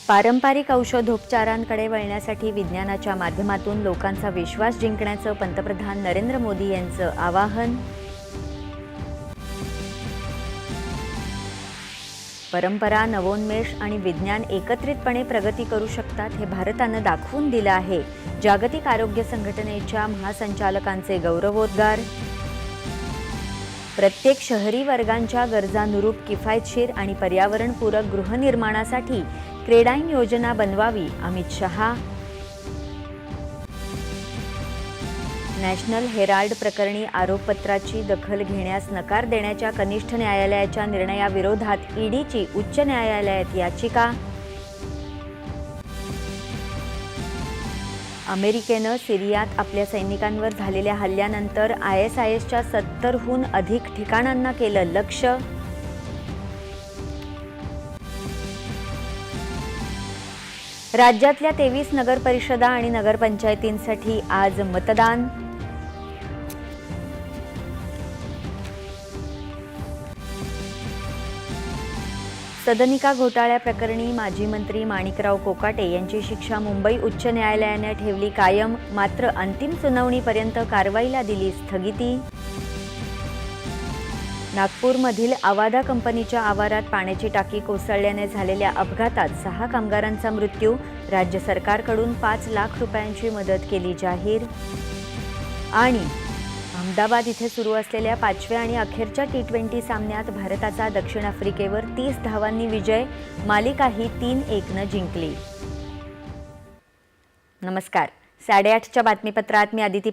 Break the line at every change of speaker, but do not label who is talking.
पारंपरिक औषधोपचारांकडे वळण्यासाठी विज्ञानाच्या माध्यमातून लोकांचा विश्वास जिंकण्याचं पंतप्रधान नरेंद्र मोदी यांचं आवाहन. परंपरा, नवोन्मेष आणि विज्ञान एकत्रितपणे प्रगती करू शकतात हे भारतानं दाखवून दिलं आहे. जागतिक आरोग्य संघटनेच्या महासंचालकांचे गौरवोद्गार. प्रत्येक शहरी वर्गांच्या गरजानुरूप किफायतशीर आणि पर्यावरणपूरक गृहनिर्माणासाठी क्रेडाईन योजना बनवावी, अमित शहा. नॅशनल हेराल्ड प्रकरणी आरोपपत्राची दखल घेण्यास नकार देण्याच्या कनिष्ठ न्यायालयाच्या निर्णयाविरोधात ईडीची उच्च न्यायालयात याचिका. अमेरिकेनं सिरियात आपल्या सैनिकांवर झालेल्या हल्ल्यानंतर ISISच्या 70हून अधिक ठिकाणांना केलं लक्ष्य. राज्यातल्या 23 नगरपरिषदा आणि नगरपंचायतींसाठी आज मतदान. सदनिका घोटाळ्याप्रकरणी माजी मंत्री माणिकराव कोकाटे यांची शिक्षा मुंबई उच्च न्यायालयाने ठेवली कायम. मात्र अंतिम सुनावणीपर्यंत कारवाईला दिली स्थगिती. नागपूरमधील आवादा कंपनीच्या आवारात पाण्याची टाकी कोसळल्याने झालेल्या अपघातात 6 कामगारांचा मृत्यू. राज्य सरकारकडून 5 लाख रुपयांची मदत केली जाहीर. आणि अहमदाबाद इथे सुरू असलेल्या 5व्या आणि अखेरच्या T20 सामन्यात भारताचा दक्षिण आफ्रिकेवर 30 धावांनी विजय. मालिकाही 3-1 जिंकली. नमस्कार. 8:30च्या बातमीपत्रात मी आदिती